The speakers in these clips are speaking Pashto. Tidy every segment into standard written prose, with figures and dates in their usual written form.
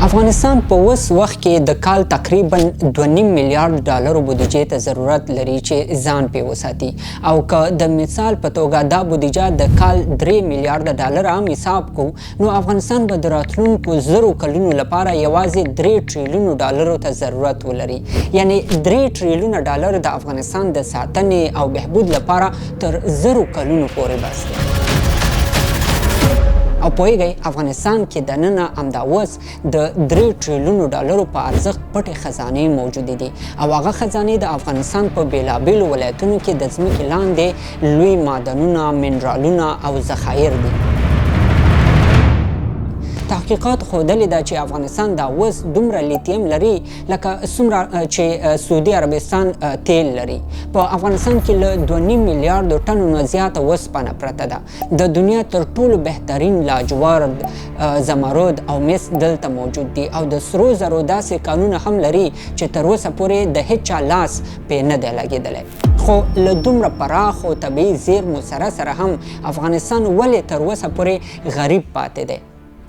افغانستان په اوس وخت کې د کال تقریبا 2.5 میلیارډ ډالرو بودیجې ته ضرورت لري چې ځان پې وساتي او که د مثال په توګه دا بودیجه د کال 3 میلیارډ ډالر هم حساب کو نو افغانستان به د راتلونکو زرو کلونو لپاره یوازې 3 ټریلیونو ډالرو ته ضرورت ولري. یعنی 3 ټریلیونه ډالر د افغانستان د ساتنې او بهبود لپاره تر زرو کلونو پورې بس دی. او پوهیږئ افغانستان کې دننه همدا اوس د 3 ټریلیونو ډالرو په ارزښت پټې خزانې موجودې دي او هغه خزانې د افغانستان په بېلابېلو ولایتونو کې د ځمکې لاندې لوی معدنونه، منرالونه او ذخایر دي. تحقیقات ښودلې ده چې افغانستان دا اوس دومره لیتیم لري لکه څومره چې سعودي عربستان تیل لري. په افغانستان کې له 2.5 میلیارډو ټنو نه زیاته اوسپنه پرته ده. د دنیا تر ټولو بهترین لاجورد، زمرد او مس دلته موجود دي او د سرو زرو داسې کانونه هم لري چې تر اوسه پورې د هیچا لاس پې نه دی لګېدلی. خو له دومره پراخو طبیعي زیرمو سره هم افغانستان ولې تر اوسه پورې غریب پاتې دی؟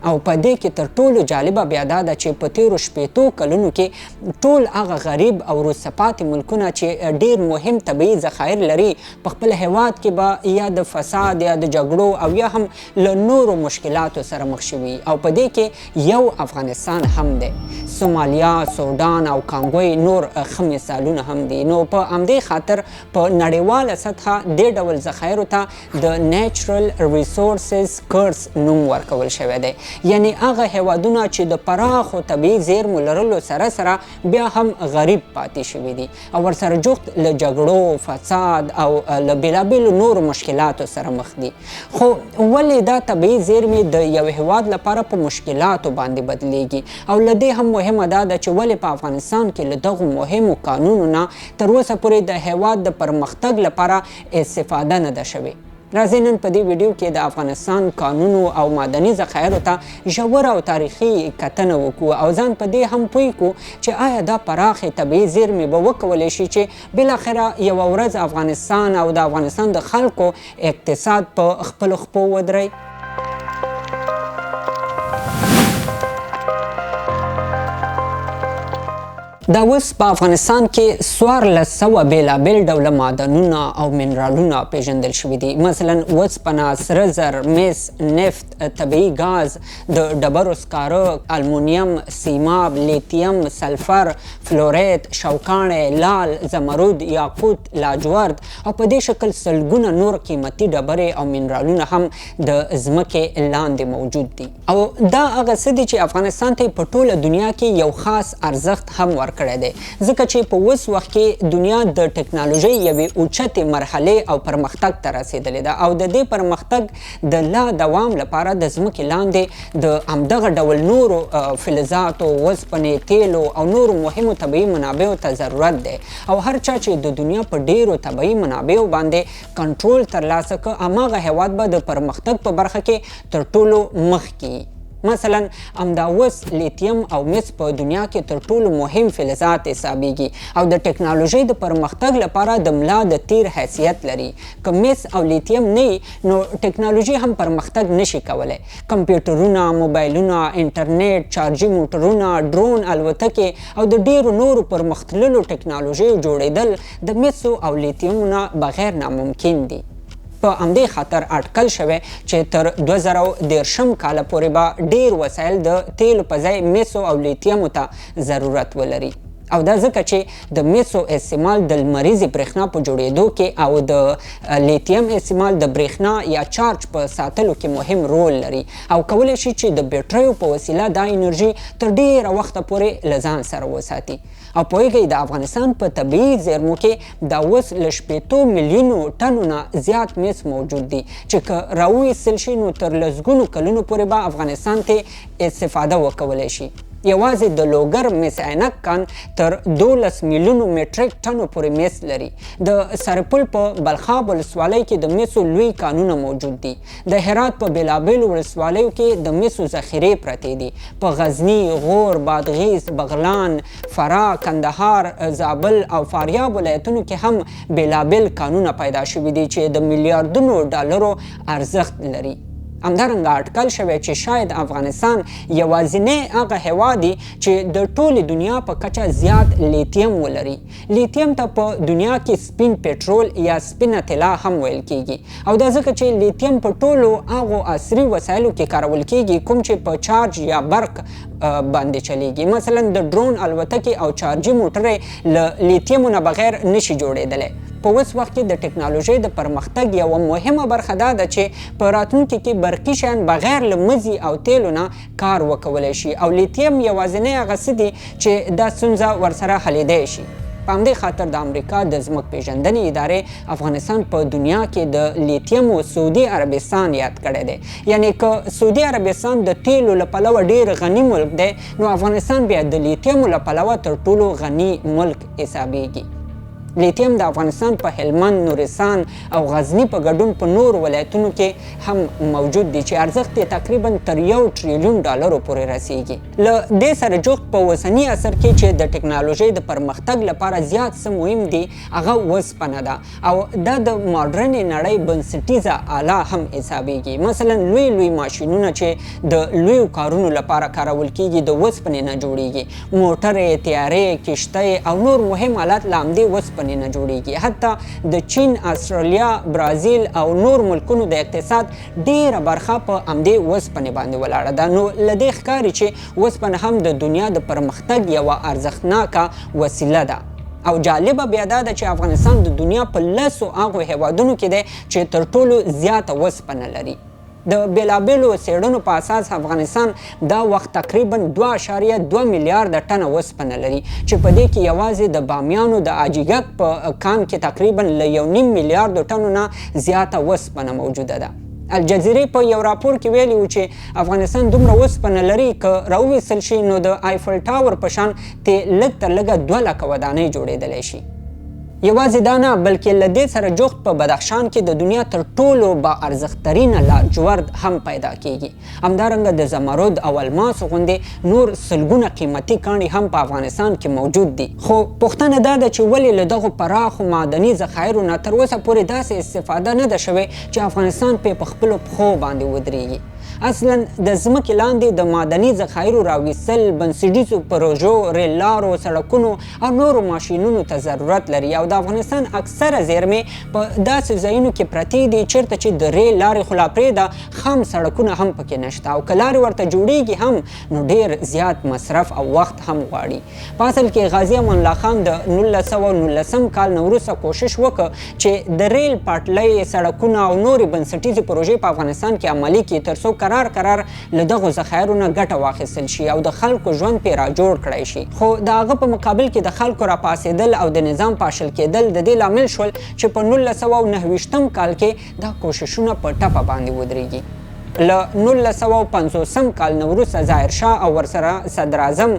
او په دې کې تر ټولو جالبه بیا دا ده چې په تیرو 80 کلونو کې ټول هغه غریب او وروسته پاتې ملکونه چې ډیر مهم طبیعي ذخایر لري په خپل هیواد کې به یا د فساد یا د جګړو او یا هم له نورو مشکلاتو سره مخ شوي او په دې کې یو افغانستان هم دی. سومالیا، سودان او کانګوی نور ښه مثالونه هم دي. نو په همدې خاطر په نړیواله سطحه دې ډول ذخایرو ته د نیچرل ریسورسز کرس نوم ورکول شوی دی. یعنی هغه هیوادونه چې د پراخو طبیعي زیرمو لرلو سره بیا هم غریب پاتې شوي دي او ورسره جفت له جګړو، فساد او له بېلابېلو نورو مشکلاتو سره مخ دي. خو ولې دا طبیعي زیرمې د یو هیواد لپاره په مشکلاتو باندې بدلیږي او له دې هم مهمه دا ده چې ولې په افغانستان کې له دغو مهمو قانونو نه تر اوسه پورې د هیواد د پرمختګ لپاره استفاده نه ده شوې. راځئ نن په دې ویډیو کې د افغانستان قانونو او معدني ذخایرو ته ژوره او تاریخي کتنه وکړو او ځان په دې هم پوه کړو چې آیا دا پراخې طبیعي زیرمې به وکولی شي چې بالاخره یوه ورځ افغانستان او د افغانستان د خلکو اقتصاد په خپلو خپو ودروي؟ دا اوس په افغانستان کې 1400 بېلابېل ډوله معدنونه او منرالونه پیژندل شوي دي. مثلا اوسپنه، سره زر، مس، نفت، طبیعي ګاز، د ډبرو سکاره، المونیم، سیماب، لیتیم، سلفر، فلورید، شوکاڼې، لال، زمرد، یاقوت، لاجورد او په دې شکل سلګونه نور قیمتي ډبرې او منرالونه هم د ځمکې لاندې موجود دي. او دا هغه څه دي چې افغانستان ته په ټوله دنیا کې یو خاص ارزښت هم ورکړی دی ځکه چې په اوس وخت کې دنیا د ټکنالوژۍ یوې اوچتې مرحلې او پرمختګ ته رسېدلې ده او د دې پرمختګ د لا دوام لپاره د ځمکې لاندې د همدغه ډول نورو فلزاتو، اوسپنې، تیلو او نورو مهمو طبیعي منابعو ته ضرورت دی او هر چا چې د دنیا په ډیرو طبیعي منابعو باندې کنټرول ترلاسه کړ هماغه هیواد به د پرمختګ په برخه کې تر ټولو مخکې. مثلا همدا اوس لیتیم او مس په دنیا کې تر ټولو مهم فلزات حسابیږي او د ټکنالوژۍ د پرمختګ لپاره د ملا د تیر حیثیت لري. که مس او لیتیم نه نو ټکنالوژي هم پرمختګ نشي کولی. کمپیوټرونه، موبایلونه، انټرنیټ، چارجي موټرونه، ډرون الوتکې او د ډیرو نورو پرمختللو ټکنالوژیو جوړېدل د مسو او لیتیمونه بغیر ناممکن دي. په همدې خاطر اټکل شوی چې تر 2030 کاله پورې به ډیر وسایل د تیلو په ځای مسو او لیتیمو ته ضرورت ولري او دا ځکه چې د مسو استعمال د لمریزې برېښنا په جوړېدو کې او د لیتیم استعمال د برېښنا یا چارج په ساتلو کې مهم رول لري او کولی شي چې د بیټریو په وسیله دا انرژي تر ډیره وخته پورې له ځان سره وساتي. او پوهیږئ د افغانستان په طبیعي زیرمو کې دا اوس له 80 میلیونو ټنو نه زیات مس موجود دي چې که راوایستل شي نو تر لسګونو کلونو پورې به افغانستان ته استفاده وکولی شي. یوازې د لوګر مس عینک کان تر 12 میلیونو میټریک ټنو پورې مس لري. د سرپل په بلخاب ولسوالۍ کې د مسو لوی کانونه موجود دي. د هرات په بېلابېلو ولسوالیو کې د مسو ذخیرې پرتې دي. په غزني، غور، بادغیس، بغلان، فراه، کندهار، زابل او فاریاب ولایتونو کې هم بېلابېل کانونه پیدا شوي دي چې د میلیاردونو ډالرو ارزښت لري. همدارنګه اټکل شوی چې شاید افغانستان یوازینی هغه هیواد دی چې د ټولې دنیا په کچه زیات لیتیم ولري. لیتیم ته په دنیا کې سپین پټرول یا سپینه طلا هم ویل کیږي او دا ځکه چې لیتیم په ټولو هغو عصري وسایلو کې کارول کیږي کوم چې په چارج یا برق باندې چلیږي. مثلا د ډرون الوتکې او چارجي موټرې له لیتیمو نه بغیر نشي جوړېدلی. په اوس وخت کې د ټکنالوژۍ د پرمختګ یوه مهمه برخه دا ده چې په راتلونکي کې برقي شیان بغیر له مزي او تیلو نه کار وکولی شي او لیتیم یوازینی هغه څه دي چې دا ستونزه ورسره حلیدی شي. په همدې خاطر د امریکا د ځمکپېژندنې ادارې افغانستان په دنیا کې د لیتیمو سعودي عربستان یاد کړی دی. یعنی که سعودي عربستان د تیلو له پلوه ډېر غني ملک دی نو افغانستان بیا د لیتیمو له پلوه تر ټولو غني ملک حسابیږي. لیتیم د افغانستان په هلمند، نورستان او غزني په ګډون په نور ولایتونو کې هم موجود دي چې ارزښت یې تقریبا تر $1 ټریلیون پورې رسیږي. له دې سره جوخت په اوسني عصر کې چې د ټکنالوژۍ د پرمختګ لپاره زیات څه مهم دي هغه اوسپنه ده او دا د ماډرنې نړۍ بنسټیزه آله هم حسابیږي. مثلا لوی ماشینونه چې د لویو کارونو لپاره کارول کیږي د اوسپنې نه جوړیږي. موټرې، طیارې، کشتۍ او نور مهم آلات له همدې اوسپنې نه جوړیږي. حتی د چین، استرالیا، برازیل او نور ملکونو د اقتصاد ډیره برخه په همدې اوسپنې باندې ولاړه ده. نو له دې ښکاري چې اوسپنه هم د دنیا د پرمختګ یوه ارزښتناکه وسیله ده. او جالبه بیا دا ده چې افغانستان د دنیا په 10 هغو هیوادونو کې دی چې تر ټولو زیاته اوسپنه لري. د بیلابیلو څېړنو په اساس افغانستان دا وخت تقریبا 2.2 میلیارده ټنه اوسپنه لري چې په دې کې یوازې د بامیانو د اجیګک په کان کې تقریبا له 1.5 میلیارده ټنو نه زیاته اوسپنه موجوده ده. الجزیرې په یو راپور کې ویلي و چې افغانستان دومره اوسپنه لري که راوویستل شي نو د آیفل ټاور په شان لږ تر لږه 2 لکه ودانۍ جوړېدلی شي. یوازې دا نه بلکې له دې سره جوخت په بدخشان کې د دنیا تر ټولو با ارزښتترینه لاجورد هم پیدا کیږي. همدارنګه د زمرد او الماسو غوندې نور سلګونه قیمتي کاڼي هم په افغانستان کې موجود دي. خو پوښتنه دا ده چې ولې له دغو پراخو معدني ذخایرو نه تر اوسه پورې داسې استفاده نه ده شوې چې افغانستان پرې په خپلو پښو باندې ودرېږي. اصلا د ځمکې لاندې د معدني ذخایرو راویستل بنسټیزو پروژو، ریل لارو، سړکونو او نورو ماشینونو ته ضرورت لري او د افغانستان اکثره زیرمې په داسې ځایونو کې پرتې دي چیرته چې د ریل لارې خو لا پرېږده خام سړکونه هم پکې نشته او که لارې ورته جوړیږي هم نو ډېر زیات مصرف او وخت هم غواړي. په اصل کې غازي امان الله خان د 1919 کال نه وروسته کوشش وکړ چې د ریل پټلۍ، سړکونه او نورې بنسټیزې پروژې په افغانستان کې عملي کړي تر څو قرار له دغو ذخایرو نه ګټه واخیستل شي او د خلکو ژوند پرې را جوړ کړی شي. خو د هغه په مقابل کې د خلکو راپاڅېدل او د نظام پاشل کېدل د دې لامل شول چې په 1929 کال کې دا کوششونه په ټپه باندې ودرېږي. له 1950 کال نه وروسته ظاهرشاه او ورسره صدراعظم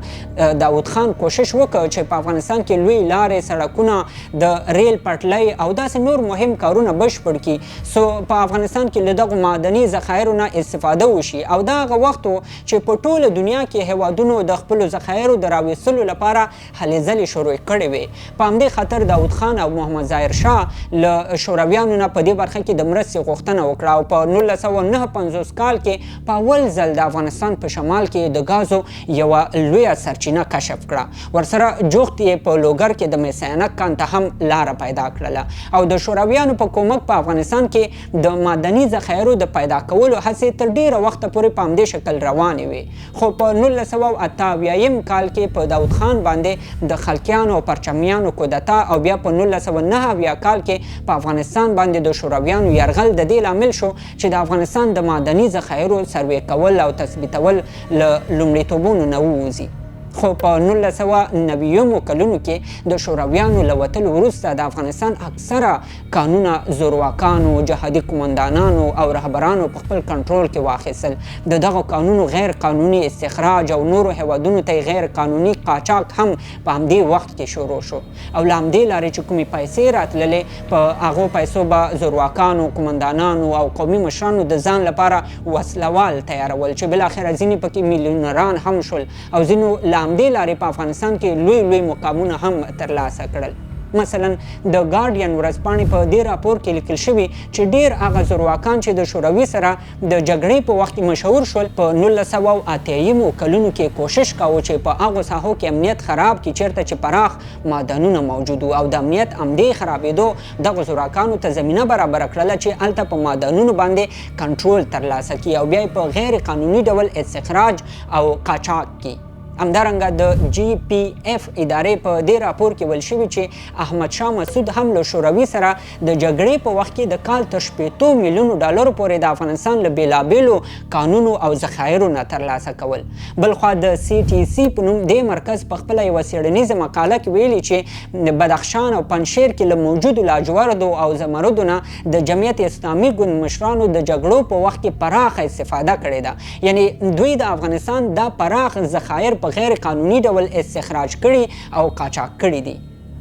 داود خان کوشش وکړ چې په افغانستان کې لوی لارې، سړکونه، د ریل پټلۍ او داسې نور مهم کارونه بشپړ کړي څو په افغانستان کې له دغو معدني ذخایرو نه استفاده وشي او دا هغه وخت و چې په ټوله دنیا کې هیوادونو د خپلو ذخایرو د راویستلو لپاره هلې ځلې شروع کړې وې. په همدې خاطر داود خان او محمد ظاهرشاه له شورویانو نه په دې برخه کې د مرستې غوښتنه وکړه او په 1959 کال کې په اول ځل د افغانستان په شمال کې د ګازو یوه لویه سرچینه کشف کړه. ورسره جوخت یې په لوګر کې د میسینک کان ته هم لاره پیدا کړله او د شورویانو په کومک په افغانستان کې د معدني ذخایرو د پیدا کولو هڅې تر ډیره وخته پورې په همدې شکل روانې وې. خو په 1988 کال کې په داود خان باندې د خلقیانو او پرچمیانو کودتا او بیا په 1989 کال کې په افغانستان باندې د شورویانو یرغل د دې لامل شو چې د افغانستان د معدني ذخایرو سروې کول او تثبیتول له لومړیتوبونو نه ووځي. خو په 1990 کلونو کې د شورویانو له وتلو وروسته د افغانستان اکثره کانونه زورواکانو، جهادي قمندانانو او رهبرانو په خپل کنټرول کې واخیستل. د دغو کانونو غیر قانوني استخراج او نورو هیوادونو ته غیر قانوني قاچاق هم په همدې وخت کې شروع شو او له همدې لارې چې کومې پیسې راتللې په هغو پیسو به زورواکانو، قمندانانو او قومي مشرانو د ځان لپاره وسلوال تیارول چې بالاخره ځینې پکې میلیونران هم شول او ځینو همدې لارې په افغانستان کې لوی مقامونه هم ترلاسه کړل. مثلا د ګارډین ورځپاڼې په دې راپور کې لیکل شوي چې ډیر هغه زورواکان چې د شوروي سره د جګړې په وخت کې مشهور شول په 1980 کلونو کې کوشش کاوه چې په هغو ساحو کې امنیت خراب کړي چیرته چې پراخ معدنونه موجود وو او د امنیت همدې خرابېدو دغو زورواکانو ته زمینه برابره کړله چې هلته په معدنونو باندې کنټرول ترلاسه کړي او بیا په غیر قانوني ډول استخراج او قاچاق کړي. همدارنګه د جی پی اف ادارې په دې راپور کې ویل شوي چې احمد شاه مسعود هم له شوروي سره د جګړې په وخت کې د کال تر 80 میلیونو ډالرو پورې د افغانستان له بېلابېلو کانونو او ذخایرو نه ترلاسه کول. بلخوا د سی ټي سی په نوم دې مرکز په خپله یوه څېړنیزه مقاله کې ویلي چې د بدخشان او پنجشیر کې له موجودو لاجوردو او زمردو نه د جمعیت اسلامي ګوند مشرانو د جګړو په وخت کې پراخه استفاده کړې ده. یعنی دوی د افغانستان دا پراخ ذخایر په غیر قانوني ډول استخراج کړي او قاچاق کړي دي.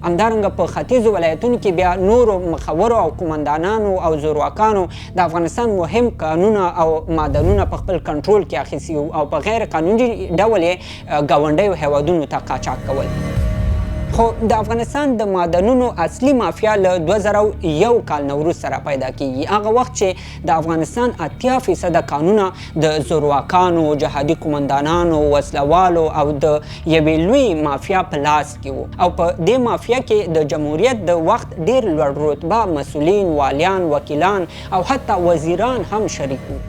همدارنګه په ختیځو ولایتونو کې بیا نورو مخورو او قومندانانو او زورواکانو د افغانستان مهم کانونه او معدنونه په خپل کنټرول کې اخیستي او په غیر قانوني ډول یې ګاونډیو هیوادونو ته قاچاق کول. خو د افغانستان د معدنونو اصلي مافیا له 2001 کال نه وروسته را پیدا کیږي. هغه وخت چې د افغانستان 80% کانونه د زورواکانو، جهادي قومندانانو، وسلوالو او د یوې لوی مافیا په لاس کې وو او په دې مافیا کې د جمهوریت د وخت ډیر لوړ رتبه مسؤلین، والیان، وکیلان او حتی وزیران هم شریک وو.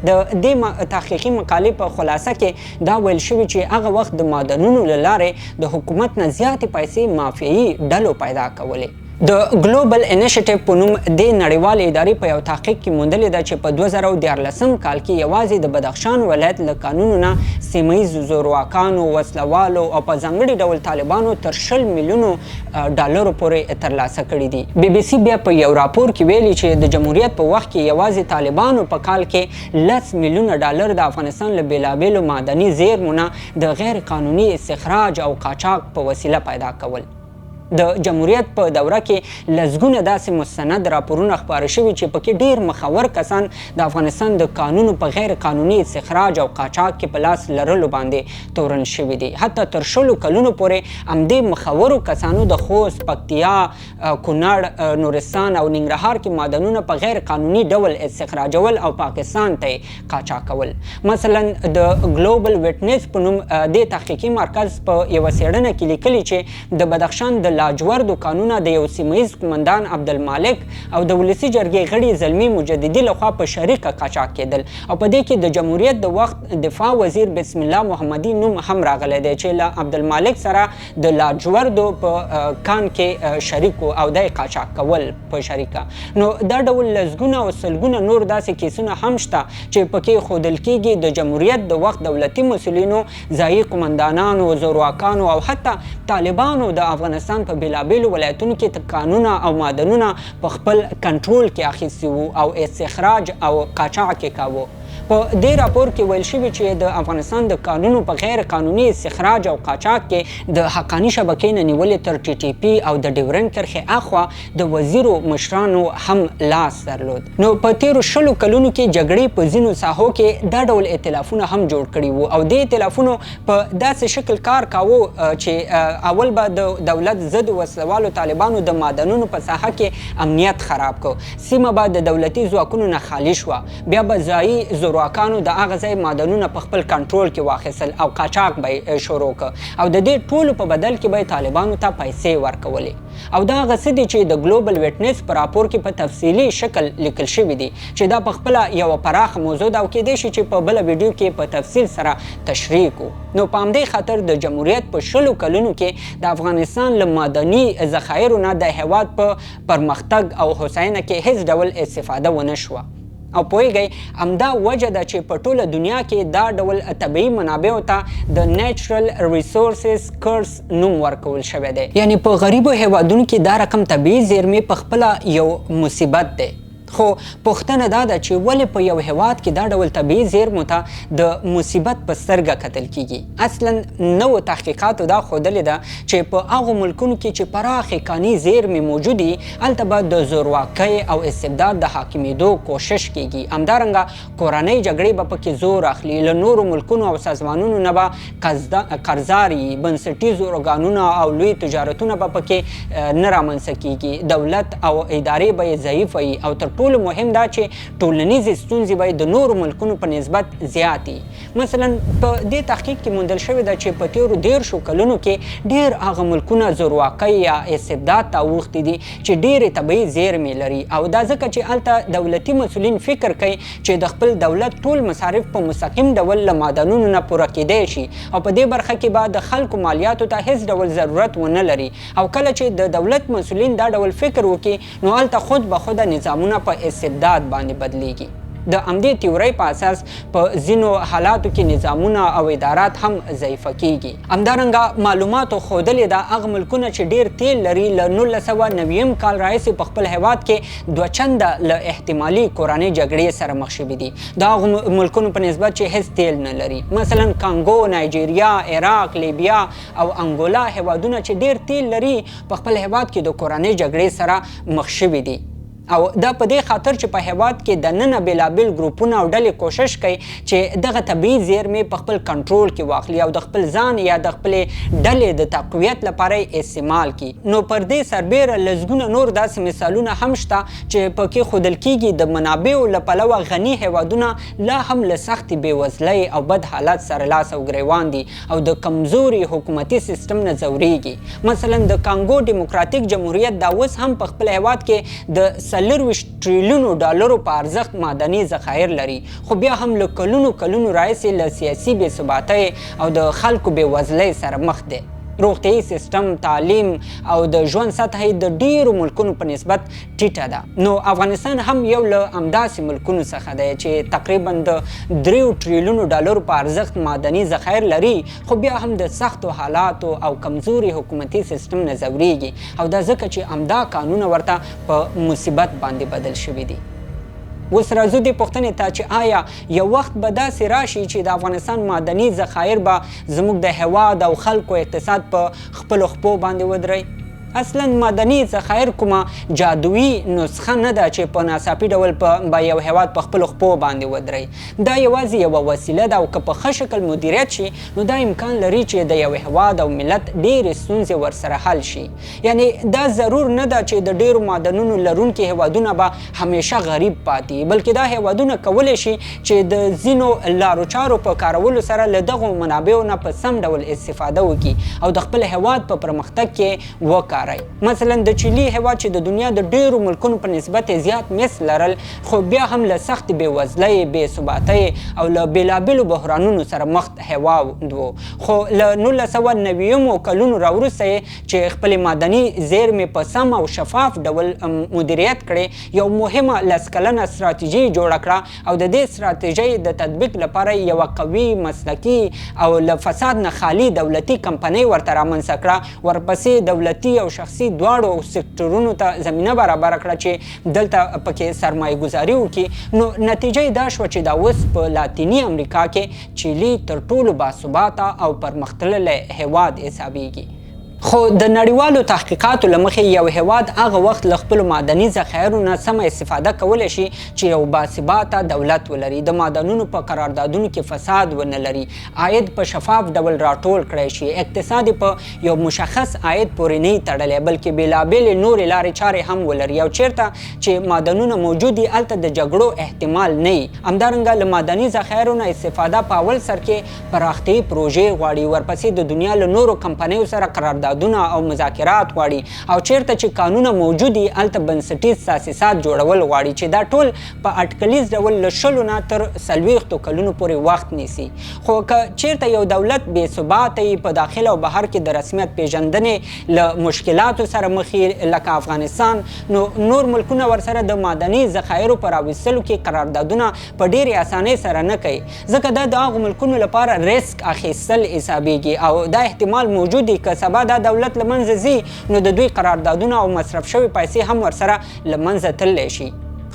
د دې تحقیقي مقالې په خلاصه کې دا ویل شوي چې هغه وخت د معدنونو له لارې د حکومت نه زیاتې پیسې مافیایي ډلو پیدا کولې. د ګلوبل انیشیټیو په نوم دې نړیوالې ادارې په یو تحقیق کې موندلې ده چې په 2014 کال کې یوازې د بدخشان ولایت له کانونو نه سیمه ییزو زورواکانو، وسلوالو او په ځانګړي ډول طالبانو تر 20 میلیونو ډالرو پورې ترلاسه کړي دي. بی بی سی بیا په یو راپور کې ویلي چې د جمهوریت په وخت کې یوازې طالبانو په کال کې 10 میلیونه ډالر د افغانستان له بېلابېلو معدني زیرمو نه د غیر قانوني استخراج او قاچاق په وسیله پیدا کول. د جمهوریت په دوره کې لسګونه داسې مستند راپورونه خپاره شوي چې پکې ډیر مخور کسان د افغانستان د کانونو په غیر قانوني استخراج او قاچاق کې په لاس لرلو باندې تورن شوي دي. حتی تر 20 کلونو پورې همدې مخورو کسانو د خوست، پکتیا، کونړ، نورستان او ننګرهار کې معدنونه په غیر قانوني ډول استخراجول او پاکستان ته قاچاقول. مثلا د ګلوبل ویټنس په نوم دې تحقیقي مرکز په یوه څېړنه کې لیکلي چې د بدخشان د لاجوردو کانونه د یو سیمه ییز قومندان عبدالمالک او د ولسي جرګې غړي زلمي مجددي لخوا په شریکه قاچاق کېدل او په دې کې د جمهوریت د وخت دفاع وزیر بسم الله محمدي نوم هم راغلی دی چې له عبدالمالک سره د لاجوردو په کان کې شریک او د قاچاق کول په شریکه. نو دا ډول لسګونه او سلګونه نور داسې کیسونه هم شته چې پکې ښودل کېږي د جمهوریت د وخت دولتي مسؤلینو، ځایي قومندانانو، زورواکانو او حتی طالبانو د افغانستان په بېلابېلو ولایتونو کې کانونه او معدنونه په خپل کنټرول کې اخیستي وو او استخراج او قاچاق یې کاوه. په دې راپور کې ویل شوي چې د افغانستان د کانونو په غیر قانوني استخراج او قاچاق کې د حقاني شبکې نه نیولې تر ټي ټي پي او د ډیورنډ کرښې اخوا د وزیرو مشرانو هم لاس درلود. نو په تیرو 20 کلونو کې جګړې په ځینو ساحو کې دا ډول ائتلافونه هم جوړ کړي وو او دې ائتلافونو په داسې شکل کار کاوه چې اول به د دولت ضد وسلوالو طالبانو د معدنونو په ساحه کې امنیت خراب کو، سیمه به د دولتي ځواکونو نه خالي شوه، بیا به ځایي زورواکانو د هغه ځای معدنونه په خپل کنټرول کې واخیستل او قاچاق به شروع کړ او د دې ټولو په بدل کې به طالبانو ته پیسې ورکولې. او دا هغه څه دي چې د ګلوبل ویټنس په راپور کې په تفصیلي شکل لیکل شوي دي چې دا په خپله یوه پراخه موضوع ده او کیدای شي چې په بله ویډیو کې په تفصیل سره تشریح کړو. نو په همدې خاطر د جمهوریت په 20 کلونو کې د افغانستان له معدني ذخایرو نه د هیواد په پرمختګ او هوساینه کې هیڅ ډول استفاده ونه شوه. او پوهیږئ همدا وجه ده چې په ټوله دنیا کې دا ډول طبیعي منابعو ته د نیچرل ریسورسز کرس نوم ورکول شوی دی. یعنی په غریبو هیوادونو کې دا رقم طبیعي زیرمې په خپله یو مصیبت دی. خو پوښتنه دا ده چې ولې په یو هیواد کې دا ډول طبیعي زیرمو ته د مصیبت په سترګه کتل کیږي؟ اصلا نوو تحقیقاتو دا ښودلې ده چې په هغو ملکونو کې چې پراخې کاني زیرمې موجودې هلته به د زورواکۍ او استبداد د حاکمېدو کوشش کیږي. همدارنګه کورنۍ جګړې به پکې زور اخلي، له نورو ملکونو او سازمانونو نه به قرضداري، بنسټیز ارګانونه او لوی تجارتونه به پکې نه رامنځته کیږي. دولت او ادارې به یې ضعیفه وي او تر ټولو مهم دا چې ټولنیزې ستونزې به د نورو ملکونو په نسبت زیاتې. مثلا په دې تحقیق کې موندل شوې ده چې په تېرو 10 کلونو کې ډېر هغه ملکونه زورواکۍ یا استبداد ته اوښتي دي چې ډېرې طبیعي زیرمې لري، او دا ځکه چې هلته دولتي مسؤلین فکر کوي چې د خپل دولت ټول مصارف په مستقیم ډول له معدنونو نه پوره کیدی شي، او په دې برخه کې به د خلکو مالیاتو ته هیڅ ډول ضرورت ونه لري. او کله چې د دولت مسؤلین دا ډول فکر وکړي نو هلته خود به خود نظامونه په استبداد باندې بدلیږي. د همدې تیورۍ په اساس په ځینو حالاتو کې نظامونه او ادارات هم ضعیفه کیږي. همدارنګه معلوماتو ښودلې ده هغه ملکونه چې ډیر تیل لري له 1990 کال راهیسې په خپل هیواد کې 2 چنده له احتمالي کورنۍ جګړې سره مخ شوي دي د هغو ملکونو په نسبت چې هیڅ تیل نه لري. مثلا کانګو، نایجیریا، عراق، لیبیا او انګولا هیوادونه چې ډیر تیل لري په خپل هیواد کې د کورنۍ جګړې سره مخ شوي دي، او دا په دې خاطر چې په هیواد کې د ننه بېلابېل ګروپونه او ډلې کوشش کوي چې دغه طبیعي زیرمې په خپل کنټرول کې واخلي او د خپل ځان یا د خپلې ډلې د تقویت لپاره یې استعمال کړي. نو پر دې سربیره لسګونه نور داسې مثالونه هم شته چې پکې ښودل کیږي د منابعو له پلوه غني هیوادونه لا هم له سختې بېوزلۍ او بد حالت سره لاس او ګریوان دي او د کمزوري حکومتي سیستم نه ځورېږي. مثلا د کانګو ډیموکراتیک جمهوریت دا اوس هم په خپل هیواد کې د 40 ټریلیونو ډالرو په ارزښت معدني ذخایر لري، خو بیا هم له کلونو راهیسې له سیاسي بې ثباتۍ او د خلکو بېوزلۍ سره مخ دی. روغتیايي سیستم، تعلیم او د ژوند سطح د ډیرو ملکونو په نسبت ټیټه ده. نو افغانستان هم یو له همداسې ملکونو څخه دی چې تقریبا د 3 ټریلیونو ډالرو په ارزښت معدني ذخایر لري، خو بیا هم د سختو حالاتو او کمزوري حکومتي سیستم نه ځورېږي، او دا ځکه چې همدا قانونه ورته په مصیبت باندې بدل شوي دي. اوس راځو دې پوښتنې ته چې آیا یو وخت به داسې راشي چې د افغانستان معدني ذخایر به زموږ د هیواد او خلکو اقتصاد په خپلو خپو باندې ودروي؟ اصلا معدني ذخایر کومه جادویي نسخه نه ده چې په ناڅاپي ډول به یو هیواد په خپلو خپو باندې ودروي. دا یوازې یوه وسیله ده او که په ښه شکل مدیریت شي نو دا امکان لري چې د یو هیواد او ملت ډېرې ستونزې ورسره حل شي. یعنې دا ضرور نه ده چې د ډېرو معدنونو لرونکي هیوادونه به همیشه غریب پاتې، بلکې دا هیوادونه کولی شي چې د ځینو لارو چارو په کارولو سره له دغو منابعو نه په سم ډول استفاده وکړي او د خپل هیواد په پرمختګ کې وکړي. مثلا د چیلي هیواد چې د دنیا د ډیرو ملکونو په نسبت زیات مس لرل، خو بیا هم له سخت بېوزلۍ، بېثباتۍ او له بېلابېلو بحرانونو سره مخ هیواد و، خو له 1990 کلونو راوروسته یې چې خپلې معدني زیرمې په سم او شفاف ډول مدیریت کړې، یو مهمه 10 کلنه ستراتیژي جوړه کړه او د دې ستراتیژۍ د تطبیق لپاره یوه قوي، مسلکي او له فساد نه خالي دولتي کمپنۍ ورته رامنځته کړه. ورپسې دولتي او شخصي دواړو سکتورونو ته زمینه برابره کړه چې دلته پکې سرمایه گذاري وکړي. نو نتیجه یې دا شوه چې دا اوس په لاتینی امریکا کې چیلي تر ټولو باثباته او پرمختللی هیواد حسابیږي. خو د نړیوالو تحقیقاتو له مخې یو هیواد هغه وخت له خپلو معدني ذخایرو نه سمه استفاده کولی شي چې یو باثباته دولت ولري، د معدنونو په قراردادونو کې فساد ونه لري، عاید په شفاف ډول راټول کړی شي، اقتصاد په یو مشخص عاید پورې نه تړلی بلکې بېلابېلې نورې لارې چارې هم ولري، او چیرته چې معدنونه موجود دي هلته د جګړو احتمال نه وي. همدارنګه له معدني ذخایرو نه استفاده په اول سر کې پراختیایي پروژې غواړي، ورپسې د دنیا له نورو کمپنیو سره قرارداد او مذاکرات غواړي، او چیرته چې قانونه موجود دي هلته بنسټیز تاسیسات جوړول غواړي چې دا ټول په اټکلیز ډول له 20 نه تر 40 کلونو پورې وخت نیسي. خو که چیرته یو دولت بې ثباته وي، په داخل او بهر کې د رسمیت پیژندنې له مشکلاتو سره مخ لکه افغانستان، نو نور ملکونه ورسره د معدني ذخایرو په راویستلو کې قراردادونه په ډېرې اسانۍ سره نه کوي، ځکه دا د هغو ملکونو لپاره ریسک اخیستل حسابیږي، او دا احتمال موجود دی که سبا دا دولت له منځه ځي نو د دوی قراردادونه او مصرف شوي پیسې هم ورسره له منځه تللی شي.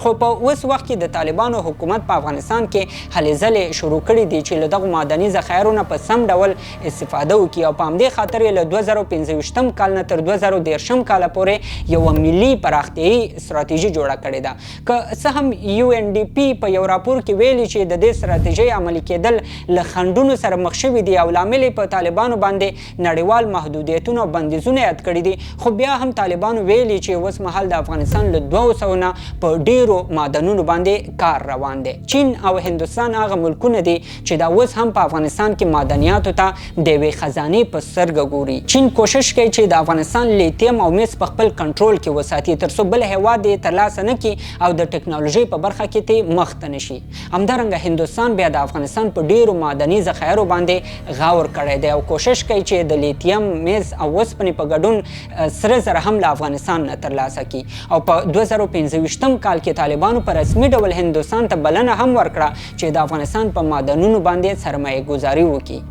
خو په اوس وخت کې د طالبانو حکومت په افغانستان کې هلې ځلې شروع کړي دي چې له دغو معدني ذخایرو نه په سم ډول استفاده وکړي او په همدې خاطر یې له 2015 کال نه تر 2013 کاله پورې یوه ملي پراختیایي ستراتیژي جوړه کړې ده. که څه هم UNDP په یو راپور کې ویلي چې د دې ستراتیژۍ عملي کېدل له خنډونو سره مخ شوي دي او لامل یې په طالبانو باندې نړیوال محدودیتونه او بندیزونه یاد کړي دي، خو بیا هم طالبانو ویلي چې اوس مهال د افغانستان له 200 نه په ډېرو معدنونو باندې کار روان دی. چین او هندوستان هغه ملکونه دي چې دا اوس هم په افغانستان کې معدنیاتو ته د یوې خزانې په سترګه ګوري. چین کوشش کوي چې د افغانستان لیتیم او مس په خپل کنټرول کې وساتي تر څو بل هیواد یې ترلاسه نه کړي او د ټکنالوژۍ په برخه کې ترې مخ ته نه شي. همدارنګه هندوستان بیا د افغانستان په ډېرو معدني ذخایرو باندې غور کړی دی او کوشش کوي چې د لیتیم مس او اوسپنې په ګډون سره زر هم له افغانستان نه ترلاسه کړي. او په 2015 کال کې طالبانو په رسمي ډول هندوستان ته بلنه هم ورکړه چې د افغانستان په معدنونو باندې سرمایه گذاري وکړي.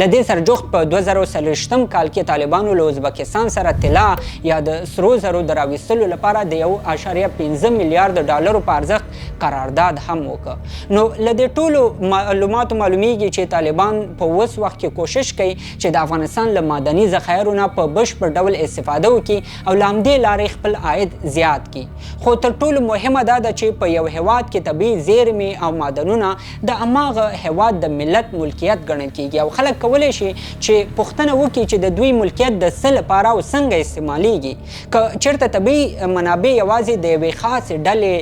له دې سره جوخت په 2023 کال کې طالبانو له ازبکستان سره طلا یا د سرو زرو د راویستلو لپاره د 1.5 میلیارد ډالرو په ارزښت قرارداد هم وکړ. نو له دې ټولو معلوماتو معلومیږي چې طالبان په اوس وخت کې کوشش کوي چې د افغانستان له معدني ذخایرو نه په بشپړ ډول استفاده وکړي او له همدې لارې خپل عاید زیات کړي. خو تر ټولو مهمه دا ده چې په یو هیواد کې طبیعي زیرمې او معدنونه د هماغه هیواد د ملت ملکیت ګڼل کیږي او خلک کولی شي چې پوښتنه وکړي چې د دوی ملکیت د څه لپاره او څنګه استعمالیږي. که چېرته طبیعي منابع یوازې د یوې خاصې ډلې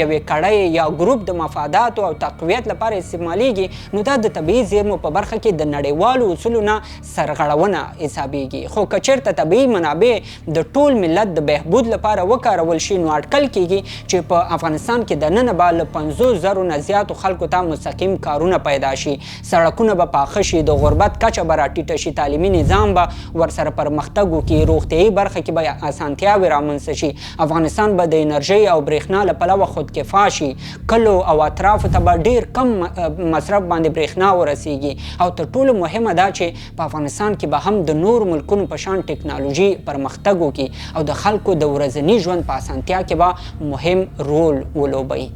یوې کړۍ یا ګروپ د مفاداتو او تقویت لپاره استعمالیږي نو دا د طبیعي زیرمو په برخه کې د نړیوالو اصولو نه سرغړونه حسابیږي. خو که چېرته طبیعي منابع د ټول ملت د بهبود لپاره وکارول شي نو اټکل کیږي چې په افغانستان کې دننه به له 50,000 نه زیاتو خلکو ته مستقیم کارونه پیدا شي، سړکونه به پاخه شي، د غربت کچه به راټیټه شي، تعلیمي نظام به ورسره پرمختګ وکړي، روغتیایي برخه کې به اسانتیاوې رامنځته شي، افغانستان به د انرژۍ او برېښنا له پلوه خودکفا شي، کلو او اطرافو ته به ډېر کم مصرف باندې برېښنا ورسیږي او تر ټولو مهمه دا چې په افغانستان کې به هم د نور ملکونو په شان ټکنالوژي پرمختګ وکړي او د خلکو د ورځني ژوند په اسانتیا کې به مهم رول ولوبوي.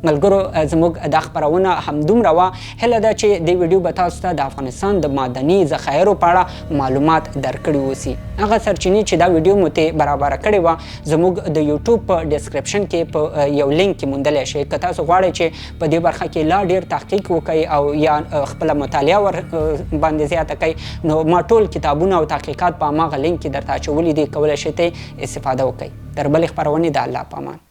ملګرو زموږ دا خپرونه همدومره وه. هیله ده چې دې ویډیو به تاسو ته د افغانستان د معدني ذخایرو په اړه معلومات درکړي اوسي. هغه سرچینې چې دا ویډیو مو ته برابره کړې وه زموږ د یوټیوب په ډسکرپشن کې په یو لینک کې موندلی شئ. که تاسو غواړئ چې په دې برخه کې لا ډېر تحقیق وکړئ او یا خپله مطالعه ور باندې زیاته کوئ نو ما ټول کتابونه او تحقیقات په هماغه لینک کې درته اچولي دي، کولی شئ ته استفاده وکړئ. تر بلې خپرونې د الله په امان.